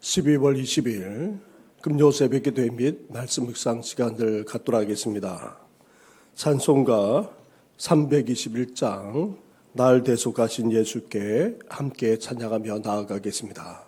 12월 20일 금요 새벽 기도회 및 말씀 묵상 시간을 갖도록 하겠습니다. 찬송가 321장 날 대속하신 예수께 함께 찬양하며 나아가겠습니다.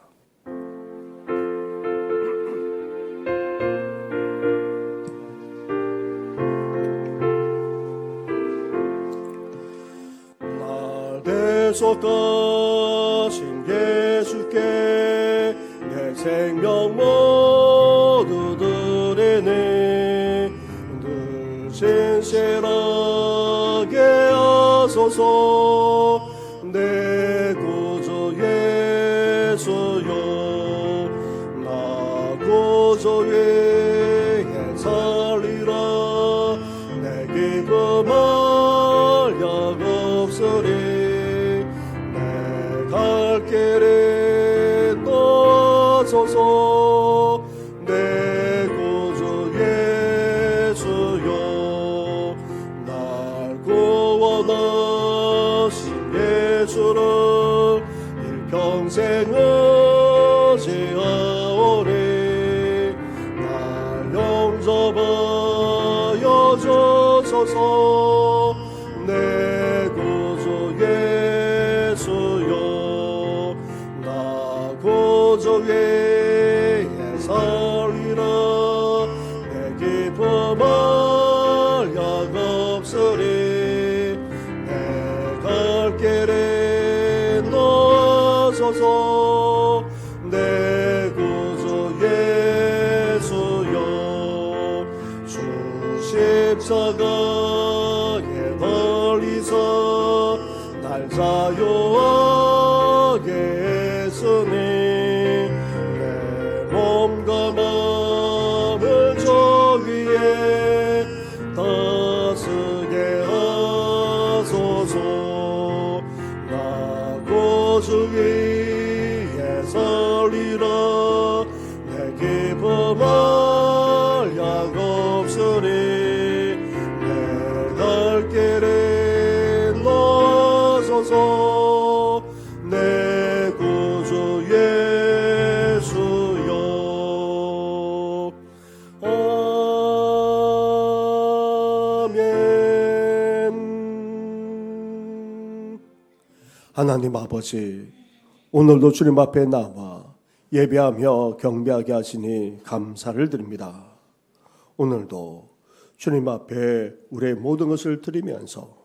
날 대속하신 예수께 내 생명 모두 드리니 늘 신실하게 하소서. 내 구주 예수여, 나 구주 위에 살리라. 내 기쁨할 약 없으리. 내 갈 길에 놓아소서. 내 구주 예수여, 날 구원하신 예수를 일평생 의지하오리. 날 용서하여 주소서. 내 구주 예수여, 나 구주 위에 살리라. 내 기쁨할 약 없으리. 내 갈 길에 놓아소서. 내 구주 예수여, 주 십자가에 달리사 날 자유하게 했으니 내 몸과 마음을 저 위에 다스게 하소서. 나 구주 위에 살리라. 내 기쁨할 약 없으리. 내 갈 길에 놓아소서. 내 구주 예수여. 아멘. 하나님 아버지, 오늘도 주님 앞에 나와 예배하며 경배하게 하시니 감사를 드립니다. 오늘도 주님 앞에 우리의 모든 것을 드리면서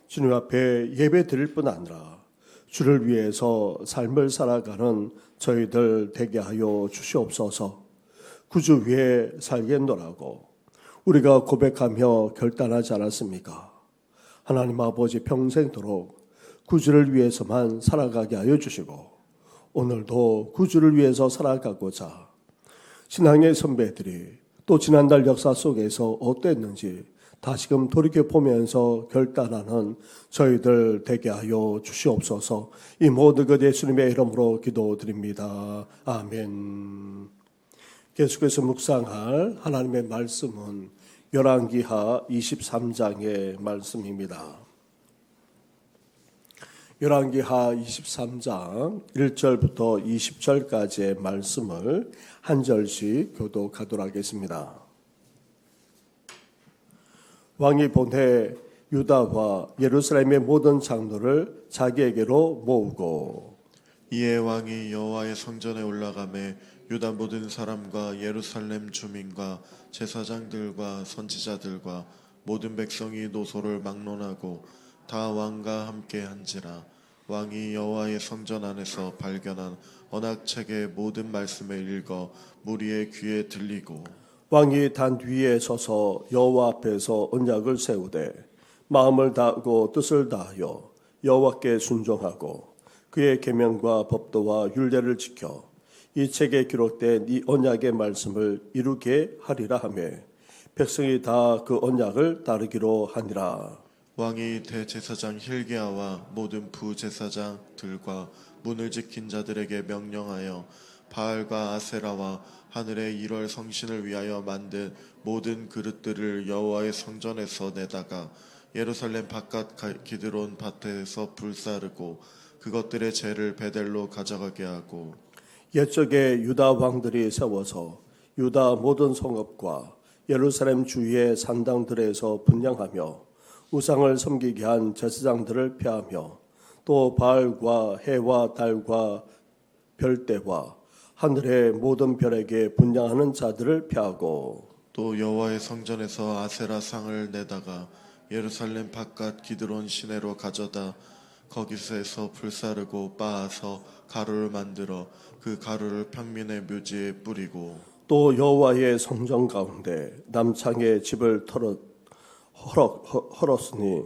주님 앞에 예배 드릴 뿐 아니라 주를 위해서 삶을 살아가는 저희들 되게 하여 주시옵소서. 구주 위에 살겠노라고 우리가 고백하며 결단하지 않았습니까? 하나님 아버지, 평생도록 구주를 위해서만 살아가게 하여 주시고 오늘도 구주를 위해서 살아가고자 신앙의 선배들이 또 지난달 역사 속에서 어땠는지 다시금 돌이켜보면서 결단하는 저희들 되게 하여 주시옵소서. 이 모든 것 예수님의 이름으로 기도드립니다. 아멘. 계속해서 묵상할 하나님의 말씀은 열왕기하 23장의 말씀입니다. 열왕기하 23장 1절부터 20절까지의 말씀을 한 절씩 교독하도록 하겠습니다. 왕이 본해 유다와 예루살렘의 모든 장로를 자기에게로 모으고 이에 왕이 여호와의 성전에 올라가매 유다 모든 사람과 예루살렘 주민과 제사장들과 선지자들과 모든 백성이 노소를 막론하고 다 왕과 함께 한지라. 왕이 여호와의 성전 안에서 발견한 언약책의 모든 말씀을 읽어 무리의 귀에 들리고 왕이 단 위에 서서 여호와 앞에서 언약을 세우되 마음을 다하고 뜻을 다하여 여호와께 순종하고 그의 계명과 법도와 율례를 지켜 이 책에 기록된 이 언약의 말씀을 이루게 하리라 하며 백성이 다 그 언약을 따르기로 하니라. 왕이 대제사장 힐기야와 모든 부제사장들과 문을 지킨 자들에게 명령하여 바알과 아세라와 하늘의 1월 성신을 위하여 만든 모든 그릇들을 여호와의 성전에서 내다가 예루살렘 바깥 기드론 밭에서 불사르고 그것들의 재를 베델로 가져가게 하고 옛적에 유다 왕들이 세워서 유다 모든 성읍과 예루살렘 주위의 산당들에서 분향하며 우상을 섬기게 한 제사장들을 폐하며 또 바알과 해와 달과 별대와 하늘의 모든 별에게 분향하는 자들을 폐하고 또 여호와의 성전에서 아세라 상을 내다가 예루살렘 바깥 기드론 시내로 가져다 거기서 불사르고 빻아서 가루를 만들어 그 가루를 평민의 묘지에 뿌리고 또 여호와의 성전 가운데 남창의 집을 헐었으니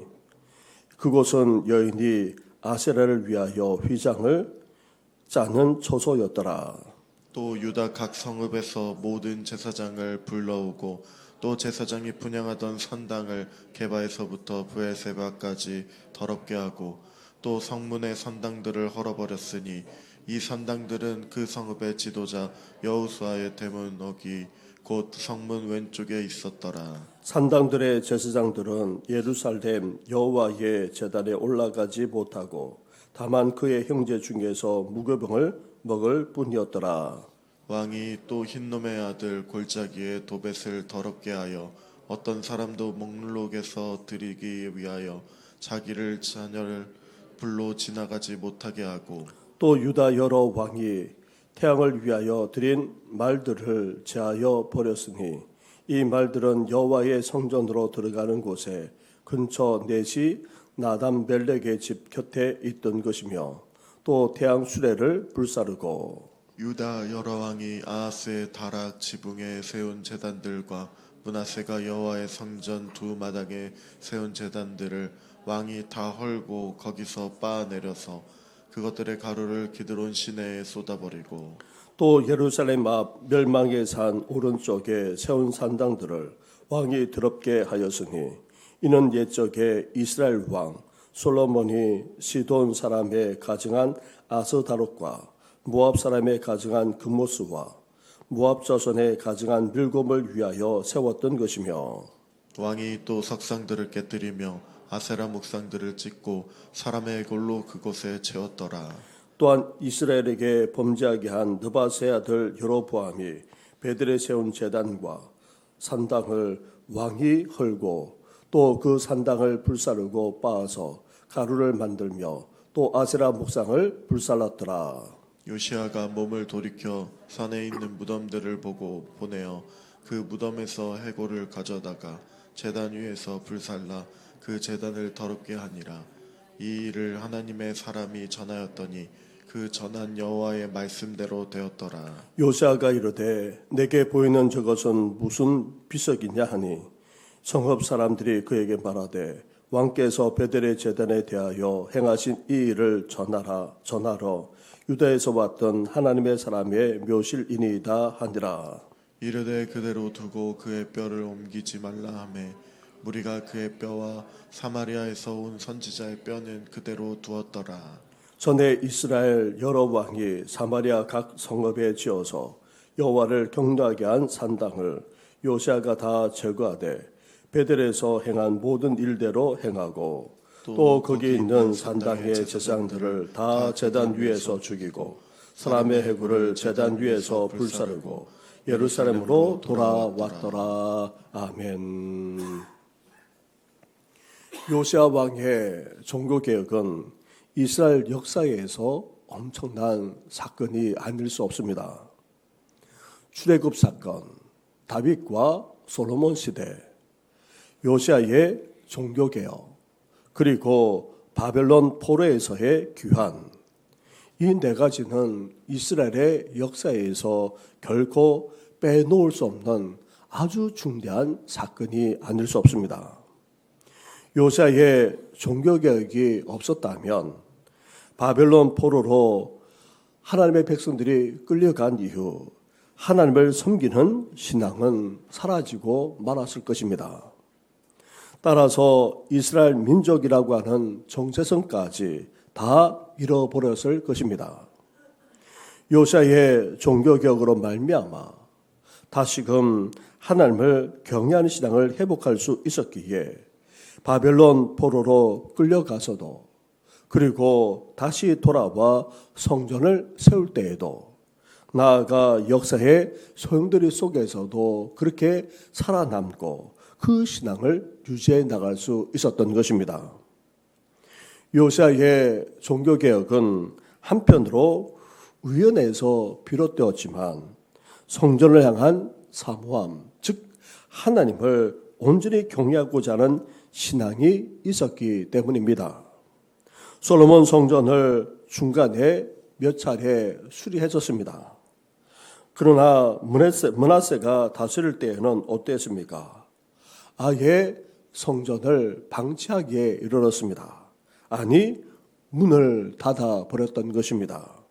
그곳은 여인이 아세라를 위하여 휘장을 짜는 초소였더라. 또 유다 각 성읍에서 모든 제사장을 불러오고 또 제사장이 분향하던 선당을 게바에서부터 브에세바까지 더럽게 하고 또 성문의 선당들을 헐어버렸으니 이 선당들은 그 성읍의 지도자 여호수아의 대문옥이 곧 성문 왼쪽에 있었더라. 산당들의 제사장들은 예루살렘 여호와의 제단에 올라가지 못하고 다만 그의 형제 중에서 무교병을 먹을 뿐이었더라. 왕이 또 흰놈의 아들 골짜기에 도벳을 더럽게 하여 어떤 사람도 목록에서 드리기 위하여 자기를 자녀를 불로 지나가지 못하게 하고 또 유다 여러 왕이 태양을 위하여 드린 말들을 제하여 버렸으니 이 말들은 여호와의 성전으로 들어가는 곳에 근처 넷이 나담 멜렉의 집 곁에 있던 것이며 또 태양 수레를 불사르고 유다 여러 왕이 아하스의 다락 지붕에 세운 제단들과 므낫세가 여호와의 성전 두 마당에 세운 제단들을 왕이 다 헐고 거기서 빻아내려서 그것들의 가루를 기드론 시내에 쏟아버리고 또 예루살렘 앞 멸망의 산 오른쪽에 세운 산당들을 왕이 더럽게 하였으니 이는 옛적에 이스라엘 왕 솔로몬이 시돈 사람의 가증한 아스다롯과 모압 사람의 가증한 금모스와 모압 자손의 가증한 밀곰을 위하여 세웠던 것이며 왕이 또 석상들을 깨뜨리며 아세라 묵상들을 찍고 사람의 골로 그곳에 채웠더라. 또한 이스라엘에게 범죄하게 한 느바세 아들 여로보암이 베들에 세운 제단과 산당을 왕이 헐고 또 그 산당을 불사르고 빻아서 가루를 만들며 또 아세라 묵상을 불살랐더라. 요시아가 몸을 돌이켜 산에 있는 무덤들을 보고 보내어 그 무덤에서 해골을 가져다가 제단 위에서 불살라 그 제단을 더럽게 하니라. 이 일을 하나님의 사람이 전하였더니 그 전한 여호와의 말씀대로 되었더라. 요시아가 이르되 내게 보이는 저것은 무슨 비석이냐 하니 성읍 사람들이 그에게 말하되 왕께서 베델의 제단에 대하여 행하신 이 일을 전하러 유다에서 왔던 하나님의 사람의 묘실이니이다 하니라. 이르되 그대로 두고 그의 뼈를 옮기지 말라 하매 무리가 그의 뼈와 사마리아에서 온 선지자의 뼈는 그대로 두었더라. 전에 이스라엘 여러 왕이 사마리아 각 성읍에 지어서 여호와를 경배하게 한 산당을 요시아가 다 제거하되 베델에서 행한 모든 일대로 행하고 또 거기 있는 산당의 제사장들을 다 제단 위에서 죽이고 사람의 해골을 제단 위에서 불사르고 예루살렘으로 돌아왔더라. 아멘. 요시아 왕의 종교개혁은 이스라엘 역사에서 엄청난 사건이 아닐 수 없습니다. 출애굽 사건, 다윗과 솔로몬 시대, 요시아의 종교개혁, 그리고 바벨론 포로에서의 귀환, 이 네 가지는 이스라엘의 역사에서 결코 빼놓을 수 없는 아주 중대한 사건이 아닐 수 없습니다. 요시아의 종교개혁이 없었다면 바벨론 포로로 하나님의 백성들이 끌려간 이후 하나님을 섬기는 신앙은 사라지고 말았을 것입니다. 따라서 이스라엘 민족이라고 하는 정체성까지 다 잃어버렸을 것입니다. 요시아의 종교개혁으로 말미암아 다시금 하나님을 경외하는 신앙을 회복할 수 있었기에 바벨론 포로로 끌려가서도 그리고 다시 돌아와 성전을 세울 때에도 나아가 역사의 소용돌이 속에서도 그렇게 살아남고 그 신앙을 유지해 나갈 수 있었던 것입니다. 요시아의 종교개혁은 한편으로 우연에서 비롯되었지만 성전을 향한 사모함, 즉 하나님을 온전히 경외하고자 하는 신앙이 있었기 때문입니다. 솔로몬 성전을 중간에 몇 차례 수리했었습니다. 그러나 므낫세가 다스릴 때에는 어땠습니까? 아예 성전을 방치하기에 이르렀습니다. 아니, 문을 닫아 버렸던 것입니다.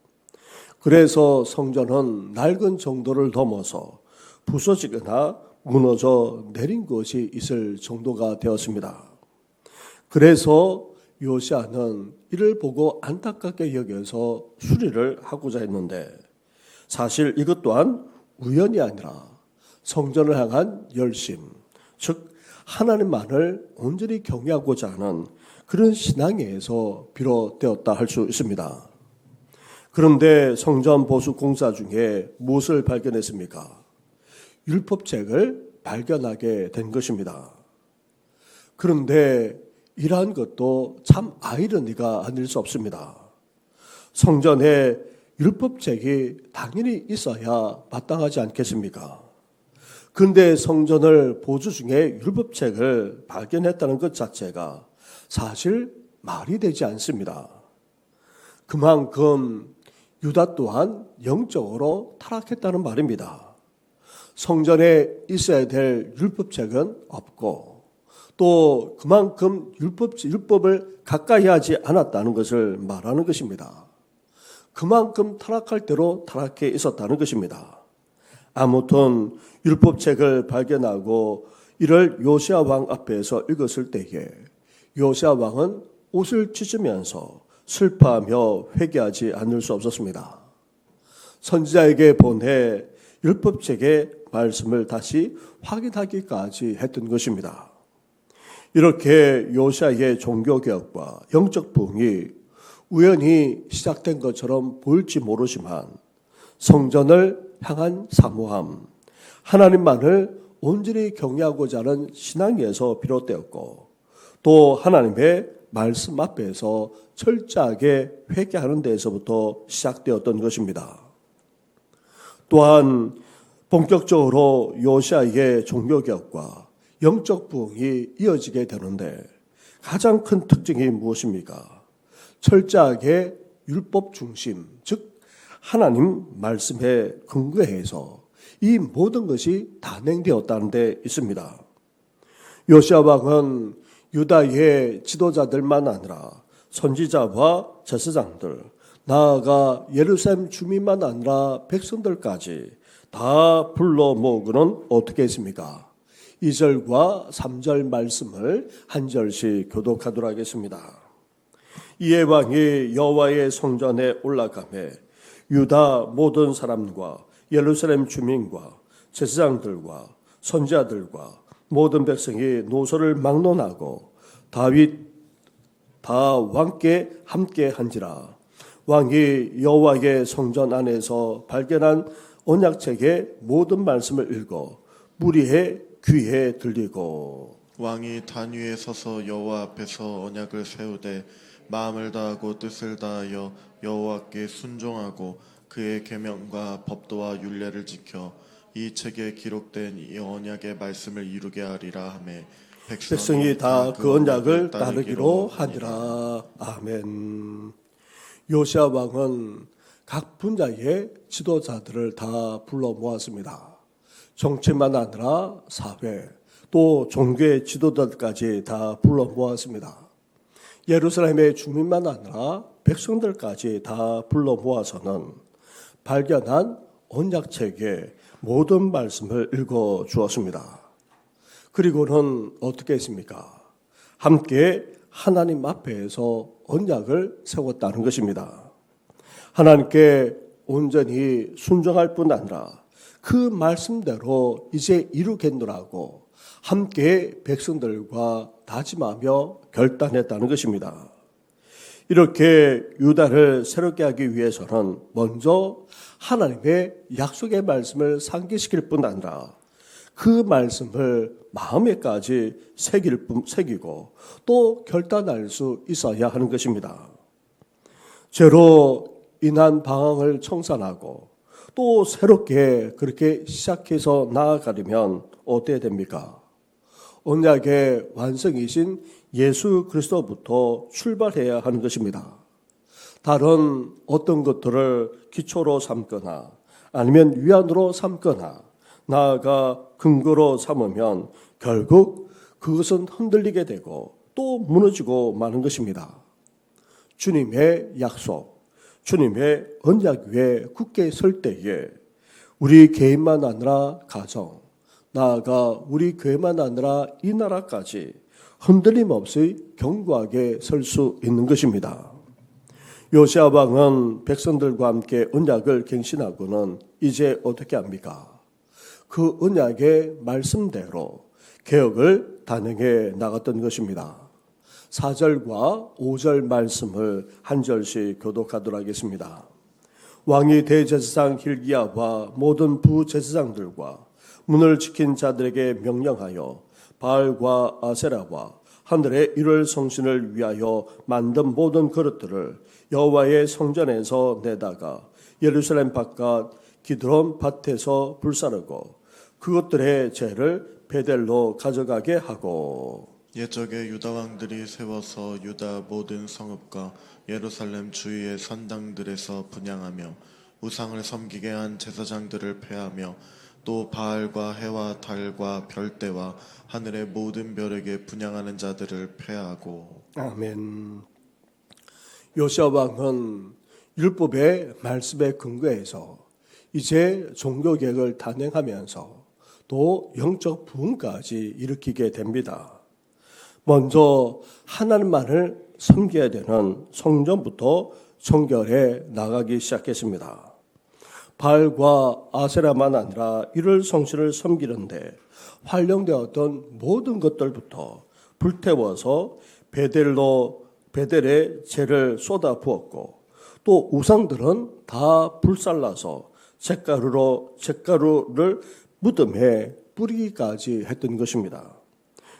그래서 성전은 낡은 정도를 넘어서 부서지거나 무너져 내린 것이 있을 정도가 되었습니다. 그래서 요시아는 이를 보고 안타깝게 여겨서 수리를 하고자 했는데 사실 이것 또한 우연이 아니라 성전을 향한 열심, 즉 하나님만을 온전히 경외하고자 하는 그런 신앙에서 비롯되었다 할 수 있습니다. 그런데 성전 보수 공사 중에 무엇을 발견했습니까? 율법책을 발견하게 된 것입니다. 그런데 이러한 것도 참 아이러니가 아닐 수 없습니다. 성전에 율법책이 당연히 있어야 마땅하지 않겠습니까? 그런데 성전을 보수 중에 율법책을 발견했다는 것 자체가 사실 말이 되지 않습니다. 그만큼 유다 또한 영적으로 타락했다는 말입니다. 성전에 있어야 될 율법책은 없고 또 그만큼 율법을 가까이 하지 않았다는 것을 말하는 것입니다. 그만큼 타락할 대로 타락해 있었다는 것입니다. 아무튼 율법책을 발견하고 이를 요시아 왕 앞에서 읽었을 때에 요시아 왕은 옷을 찢으면서 슬퍼하며 회개하지 않을 수 없었습니다. 선지자에게 보내 율법책의 말씀을 다시 확인하기까지 했던 것입니다. 이렇게 요시아의 종교개혁과 영적 부흥이 우연히 시작된 것처럼 보일지 모르지만 성전을 향한 사모함, 하나님만을 온전히 경외하고자 하는 신앙에서 비롯되었고 또 하나님의 말씀 앞에서 철저하게 회개하는 데에서부터 시작되었던 것입니다. 또한 본격적으로 요시아의 종교개혁과 영적 부흥이 이어지게 되는데 가장 큰 특징이 무엇입니까? 철저하게 율법 중심, 즉 하나님 말씀에 근거해서 이 모든 것이 단행되었다는 데 있습니다. 요시아 왕은 유다의 지도자들만 아니라 선지자와 제사장들, 나아가 예루살렘 주민만 아니라 백성들까지 다 불러 모으고는 어떻게 했습니까? 2절과 3절 말씀을 한 절씩 교독하도록 하겠습니다. 이에 왕이 여호와의 성전에 올라가매 유다 모든 사람과 예루살렘 주민과 제사장들과 선지자들과 모든 백성이 노소를 막론하고 다윗 다 왕께 함께 한지라. 왕이 여호와의 성전 안에서 발견한 언약책의 모든 말씀을 읽어 무리의 귀에 들리고 왕이 단 위에 서서 여호와 앞에서 언약을 세우되 마음을 다하고 뜻을 다하여 여호와께 순종하고 그의 계명과 법도와 율례를 지켜 이 책에 기록된 이 언약의 말씀을 이루게 하리라 하매 백성이 다 그 언약을 따르기로 하니라. 아멘. 요시아 왕은 각 분야의 지도자들을 다 불러 모았습니다. 정치만 아니라 사회, 또 종교의 지도자들까지 다 불러 모았습니다. 예루살렘의 주민만 아니라 백성들까지 다 불러 모아서는 발견한 언약책의 모든 말씀을 읽어 주었습니다. 그리고는 어떻게 했습니까? 함께 하나님 앞에서 언약을 세웠다는 것입니다. 하나님께 온전히 순종할 뿐 아니라 그 말씀대로 이제 이루겠노라고 함께 백성들과 다짐하며 결단했다는 것입니다. 이렇게 유다를 새롭게 하기 위해서는 먼저 하나님의 약속의 말씀을 상기시킬 뿐 아니라 그 말씀을 마음에까지 새기고 또 결단할 수 있어야 하는 것입니다. 죄로 인한 방황을 청산하고 또 새롭게 그렇게 시작해서 나아가려면 어떻게 됩니까? 언약의 완성이신 예수 그리스도부터 출발해야 하는 것입니다. 다른 어떤 것들을 기초로 삼거나 아니면 위안으로 삼거나 나아가 근거로 삼으면 결국 그것은 흔들리게 되고 또 무너지고 마는 것입니다. 주님의 약속, 주님의 언약 위에 굳게 설 때에 우리 개인만 아니라 가정, 나아가 우리 교회만 아니라 이 나라까지 흔들림 없이 견고하게 설 수 있는 것입니다. 요시아 왕은 백성들과 함께 언약을 갱신하고는 이제 어떻게 합니까? 그 언약의 말씀대로 개혁을 단행해 나갔던 것입니다. 4절과 5절 말씀을 한 절씩 교독하도록 하겠습니다. 왕이 대제사장 hil기야와 모든 부제사장들과 문을 지킨 자들에게 명령하여 바알과 아세라와 하늘의 일월 성신을 위하여 만든 모든 그릇들을 여호와의 성전에서 내다가 예루살렘 바깥 기드론 밭에서 불사르고 그것들의 죄를 베델로 가져가게 하고 옛적에 유다 왕들이 세워서 유다 모든 성읍과 예루살렘 주위의 산당들에서 분향하며 우상을 섬기게 한 제사장들을 폐하며 또 바알과 해와 달과 별대와 하늘의 모든 별에게 분향하는 자들을 폐하고. 아멘. 요시아 왕은 율법의 말씀에 근거해서 이제 종교개혁을 단행하면서 또 영적 부흥까지 일으키게 됩니다. 먼저 하나님만을 섬겨야 되는 성전부터 정결해 나가기 시작했습니다. 바알과 아세라만 아니라 이를 성신을 섬기는데 활용되었던 모든 것들부터 불태워서 베델에 재를 쏟아 부었고 또 우상들은 다 불살라서 잿가루를 무덤에 뿌리기까지 했던 것입니다.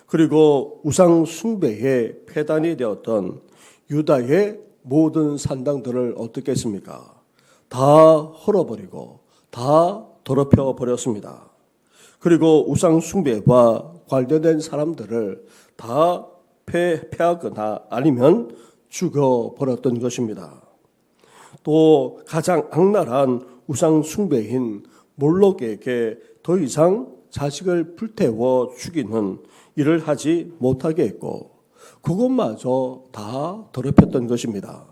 그리고 우상 숭배의 폐단이 되었던 유다의 모든 산당들을 어떻게 했습니까? 다 헐어버리고 다 더럽혀 버렸습니다. 그리고 우상 숭배와 관련된 사람들을 다 폐하거나 아니면 죽여버렸던 것입니다. 또 가장 악랄한 우상 숭배인 몰록에게 더 이상 자식을 불태워 죽이는 일을 하지 못하게 했고 그것마저 다 더럽혔던 것입니다.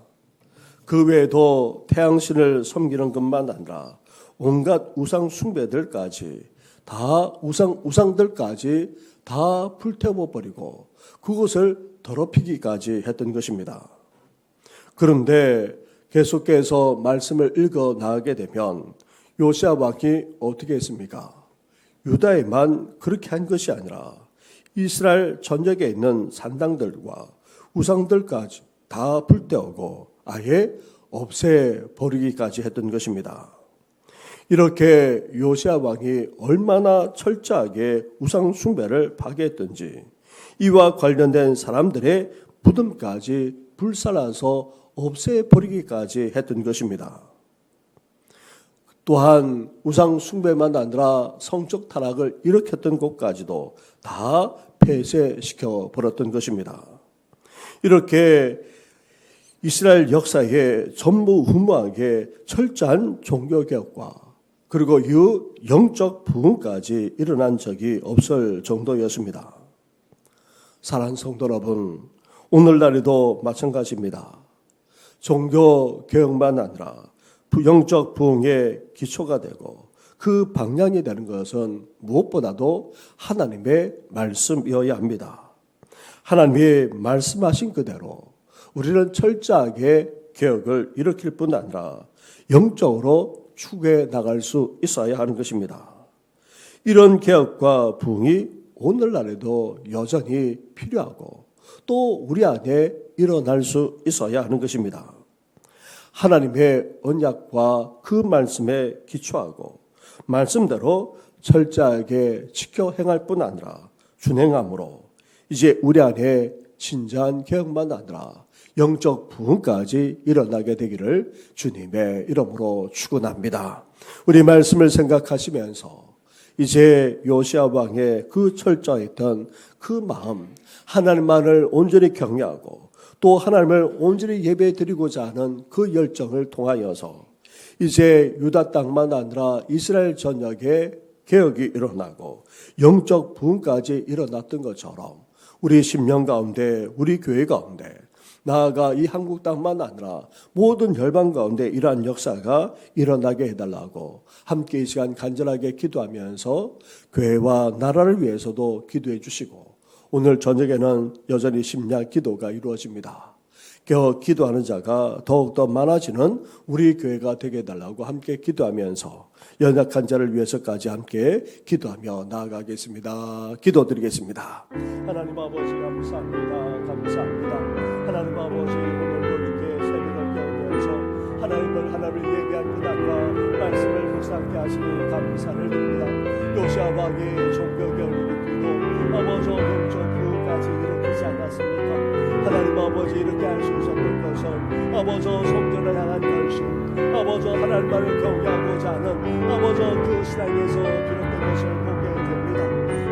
그 외에도 태양신을 섬기는 것만 아니라 온갖 우상 숭배들까지 다 우상들까지 다 불태워버리고 그것을 더럽히기까지 했던 것입니다. 그런데 계속해서 말씀을 읽어 나가게 되면 요시아 왕이 어떻게 했습니까? 유다에만 그렇게 한 것이 아니라 이스라엘 전역에 있는 산당들과 우상들까지 다 불태우고 아예 없애버리기까지 했던 것입니다. 이렇게 요시아 왕이 얼마나 철저하게 우상 숭배를 파괴했던지 이와 관련된 사람들의 무덤까지 불살라서 없애버리기까지 했던 것입니다. 또한 우상 숭배만 아니라 성적 타락을 일으켰던 곳까지도 다 폐쇄시켜 버렸던 것입니다. 이렇게 이스라엘 역사에 전무후무하게 철저한 종교개혁과 그리고 이후 영적 부흥까지 일어난 적이 없을 정도였습니다. 사랑하는 성도 여러분, 오늘날에도 마찬가지입니다. 종교개혁만 아니라 영적 부흥의 기초가 되고 그 방향이 되는 것은 무엇보다도 하나님의 말씀이어야 합니다. 하나님이 말씀하신 그대로 우리는 철저하게 개혁을 일으킬 뿐 아니라 영적으로 추구해 나갈 수 있어야 하는 것입니다. 이런 개혁과 부흥이 오늘날에도 여전히 필요하고 또 우리 안에 일어날 수 있어야 하는 것입니다. 하나님의 언약과 그 말씀에 기초하고 말씀대로 철저하게 지켜 행할 뿐 아니라 준행함으로 이제 우리 안에 진정한 개혁만 아니라 영적 부흥까지 일어나게 되기를 주님의 이름으로 축원합니다. 우리 말씀을 생각하시면서 이제 요시야 왕의 그 철저했던 그 마음, 하나님만을 온전히 경외하고 또 하나님을 온전히 예배드리고자 하는 그 열정을 통하여서 이제 유다 땅만 아니라 이스라엘 전역에 개혁이 일어나고 영적 부흥까지 일어났던 것처럼 우리 심령 가운데, 우리 교회 가운데, 나아가 이 한국 땅만 아니라 모든 열방 가운데 이러한 역사가 일어나게 해달라고 함께 이 시간 간절하게 기도하면서 교회와 나라를 위해서도 기도해 주시고 오늘 저녁에는 여전히 심야 기도가 이루어집니다. 기도하는 자가 더욱더 많아지는 우리 교회가 되게 해달라고 함께 기도하면서 연약한 자를 위해서까지 함께 기도하며 나아가겠습니다. 기도드리겠습니다. 하나님 아버지 감사합니다. 감사합니다. 하나님 아버지 오늘도 이렇게 새벽을 깨우면서 하나님을 예배할 기도와 말씀을 묵상케 하시니 감사를 드립니다. 요시야 왕의 종교경을 느끼고 아버지 영적 부흥까지 일으키지 않았습니까? 하나님 아버지 이렇게 할 수 있었던 것은 아버지 성전을 향한 결심, 아버지 하나님만을 경외하고자 하는 아버지 그 신앙에서 비롯된 것을 보게 됩니다.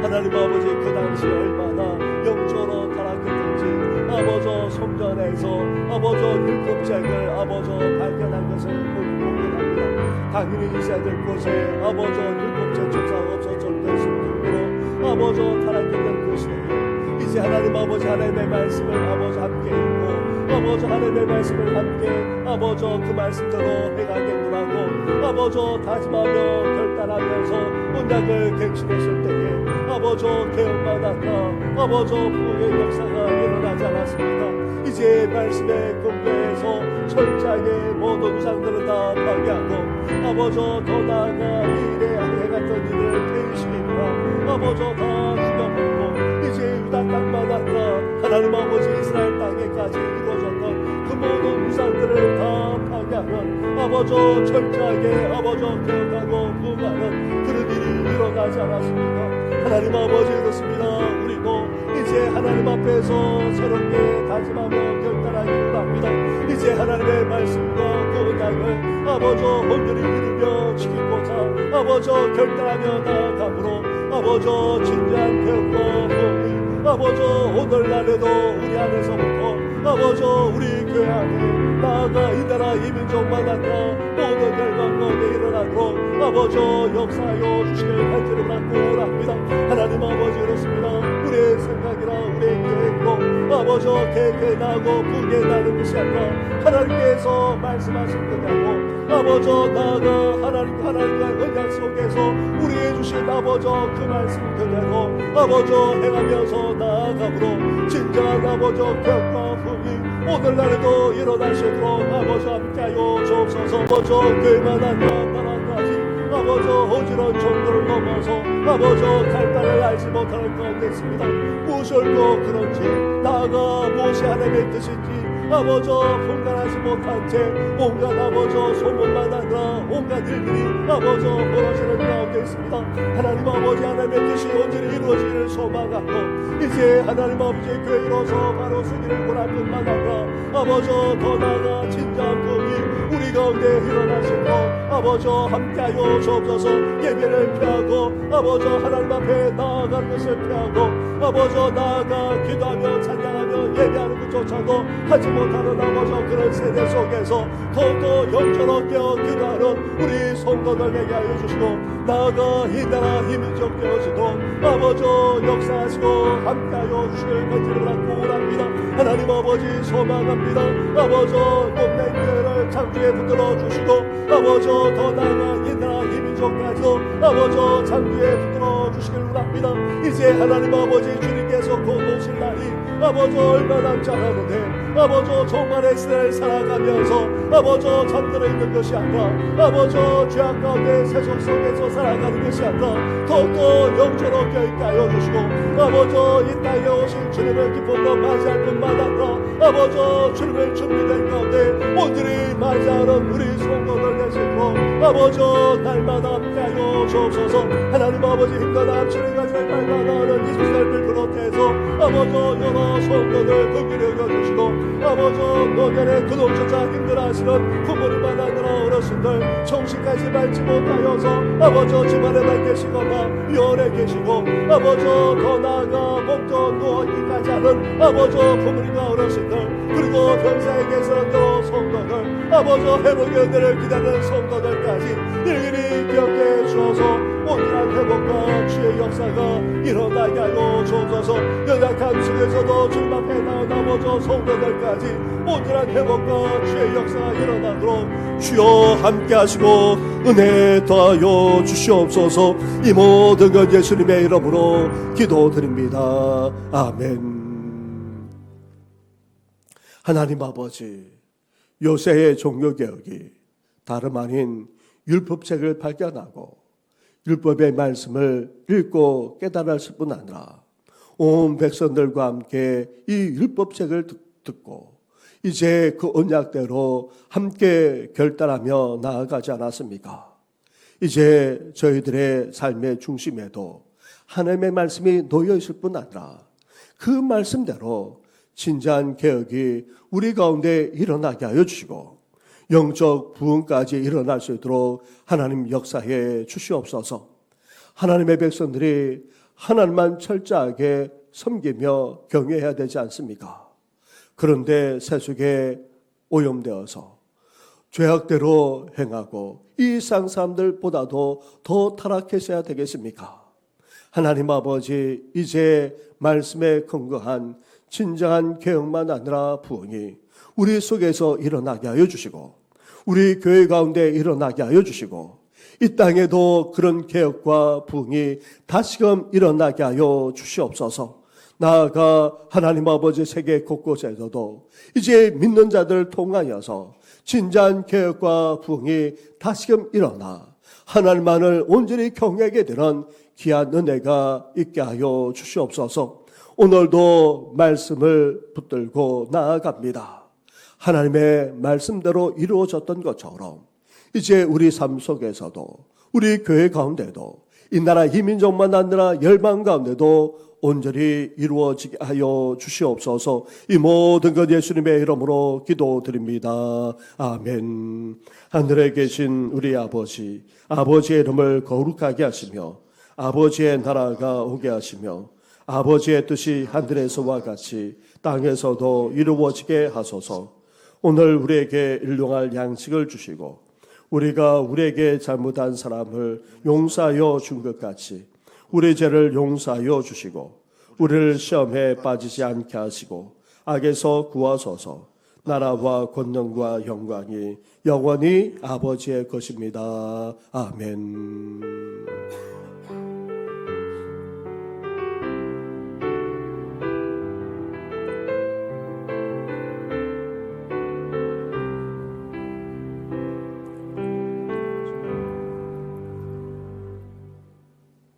하나님 아버지 그 당시 얼마나 영적으로 타락했던지 아버지 성전에서 아버지 율법책을 아버지 발견한 것을 보게 됩니다. 당연히 있어야 될 곳에 아버지 율법책 조사가 없어졌던 정도로 아버지 타락했던 그 시대에 이제 하나님 아버지 하나님의 말씀을 아버지 함께 읽고 아버지 하나님의 말씀을 함께 아버지 그 말씀대로 행하겠노라고 아버지 다짐하며 결단하면서 언약을 갱신했을 때에 아버지 개혁받았다 아버지 부흥의 역사가 일어나지 않았습니까? 이제 말씀의 공개에서 철저하게 모든 우상들을 다 파괴하고 아버지 더 나아가 이 일에 행했던 일을 폐위시키고 아버지 다 죽여버리고 이제 유다 땅만 아니라 하나님 아버지 이스라엘 땅에까지 이루어졌던 그 모든 우상들을 다 파괴하는 아버지 철저하게 아버지 개혁하고 부흥하는 그런 일이 일어나지 않았습니까? 하나님 아버지 그렇습니다. 우리도 이제 하나님 앞에서 새롭게 다짐하며 결단하기를 합니다. 이제 하나님의 말씀과 그 언약을 아버지 온전히 이루며 지키고자 아버지 결단하며 나아가므로 아버지 진정한 개혁과 부흥이 아버지 오늘날에도 우리 안에서부터 아버지 우리 교회 안에 나아가 이 나라 이 민족만 아니라 모든 열방 가운데 일어나도록 아버지 역사하여 주시길 간절히 바라고 합니다. 하나님 아버지 그렇습니다. 우리의 생각이나 우리의 계획도 아버지 계획해 나고 부게 나는 것이 아니라 하나님께서 말씀하신 그대로 아버지 나아가 하나님과의 언약 속에서 우리에게 주신 아버지 그 말씀 그대로 아버지 행하면서 나아가므로 진정한 아버지 개혁과 부흥이 오늘날에도 일어날 수 있도록 아버지 함께하여 주옵소서. 아버지 교회만 아니라 나라까지 아버지 어지러운 정도를 넘어서 아버지 갈 바를 알지 못하는 가운데 있습니다. 무엇이 옳고 그런지 나아가 무엇이 하나님의 뜻인지 아버지 분간하지 못한 채 온갖 아버지 소문만 아니라 온갖 일들이 아버지 벌어지는 가운데 있습니다. 하나님 아버지 하나님의 뜻이 온전히 이루어지기를 소망하고 이제 하나님 아버지 교회로서 바로 쓰기를 원할 뿐만 아니라 아버지 더 나아가 진정한 부흥이 우리 가운데 일어나시고 아버지 함께하여 주옵소서. 예배를 피하고 아버지 하나님 앞에 나아가는 것을 피하고 아버지 나아가 기도하며 찬양하며 예배하는 것조차도 하지 못하는 아버지 그런 세대 속에서 더욱더 영적으로 깨어 기도하는 우리 성도들에게 하여 주시고 나아가 이 나라 이 민족 되어지도록 아버지 역사하시고 함께하여 주시길 간절히 원합니다. 하나님 아버지 소망합니다. 아버지 몸된 교회를 창조에 붙들어 주시고 아버지 더 나아가 이 나라 이 민족까지도 아버지 창조에 붙들어 주시길 원합니다. 이제 하나님 아버지 주님께서 곧 오실 날이 아버지 얼마 남지 않았는데 아버지 종말의 시대를 살아가면서 아버지 잠들어 있는 것이 아니라 아버지 죄악 가운데 세속 속에서 살아가는 것이 아니라 더욱더 영적으로 있게 하여 주시고 아버지 이 땅에 오신 주님을 기쁨으로 맞이할 뿐만 아니라 아버지 주님을 준비된 가운데 온전히 맞이하는 우리 성도들 되시고 아버지 날마다 함께하여 주옵소서. 하나님 아버지 힘과 남친을 가지고 날마다는 이 시대를 비롯해서 아버지 여러 성도들 긍휼히 여겨주시고 아버지 노년에 그동조차 힘들어하시는 부모님만 아니라 어르신들 정신까지 밟지 못하여서 아버지 집안에 나 계시거나 요원에 계시고 아버지 더 나아가 목도 누워있기까지 하는 아버지 부모님과 어르신들 그리고 병사에 계시는 여러 성도들 아버지 회복의 은혜를 기다리는 성도들까지 일일이 기억해 주어서 온전한 회복과 주의 역사가 일어나게 하여 주옵소서. 연약한 속에서도 주님 앞에 나온 아버지 성도들까지 온전한 회복과 주의 역사가 일어나도록 주여 함께 하시고 은혜 더하여 주시옵소서. 이 모든 것 예수님의 이름으로 기도드립니다. 아멘. 하나님 아버지, 요새의 종교개혁이 다름 아닌 율법책을 발견하고 율법의 말씀을 읽고 깨달았을 뿐 아니라 온 백성들과 함께 이 율법책을 듣고 이제 그 언약대로 함께 결단하며 나아가지 않았습니까? 이제 저희들의 삶의 중심에도 하나님의 말씀이 놓여 있을 뿐 아니라 그 말씀대로 진지한 개혁이 우리 가운데 일어나게 하여 주시고 영적 부흥까지 일어날 수 있도록 하나님 역사해 주시옵소서. 하나님의 백성들이 하나님만 철저하게 섬기며 경외해야 되지 않습니까? 그런데 세속에 오염되어서 죄악대로 행하고 이 세상 사람들보다도 더 타락했어야 되겠습니까? 하나님 아버지, 이제 말씀에 근거한 진정한 개혁만 아니라 부흥이 우리 속에서 일어나게 하여 주시고 우리 교회 가운데 일어나게 하여 주시고 이 땅에도 그런 개혁과 부흥이 다시금 일어나게 하여 주시옵소서. 나아가 하나님 아버지 세계 곳곳에서도 이제 믿는 자들을 통하여서 진지한 개혁과 부흥이 다시금 일어나 하나님만을 온전히 경외하게 되는 귀한 은혜가 있게 하여 주시옵소서. 오늘도 말씀을 붙들고 나아갑니다. 하나님의 말씀대로 이루어졌던 것처럼 이제 우리 삶 속에서도 우리 교회 가운데도 이 나라 이 민족만 아니라 열방 가운데도 온전히 이루어지게 하여 주시옵소서. 이 모든 것 예수님의 이름으로 기도드립니다. 아멘. 하늘에 계신 우리 아버지, 아버지의 이름을 거룩하게 하시며 아버지의 나라가 오게 하시며 아버지의 뜻이 하늘에서와 같이 땅에서도 이루어지게 하소서. 오늘 우리에게 일용할 양식을 주시고 우리가 우리에게 잘못한 사람을 용서하여 준 것 같이 우리 죄를 용서하여 주시고 우리를 시험에 빠지지 않게 하시고 악에서 구하소서. 나라와 권능과 영광이 영원히 아버지의 것입니다. 아멘.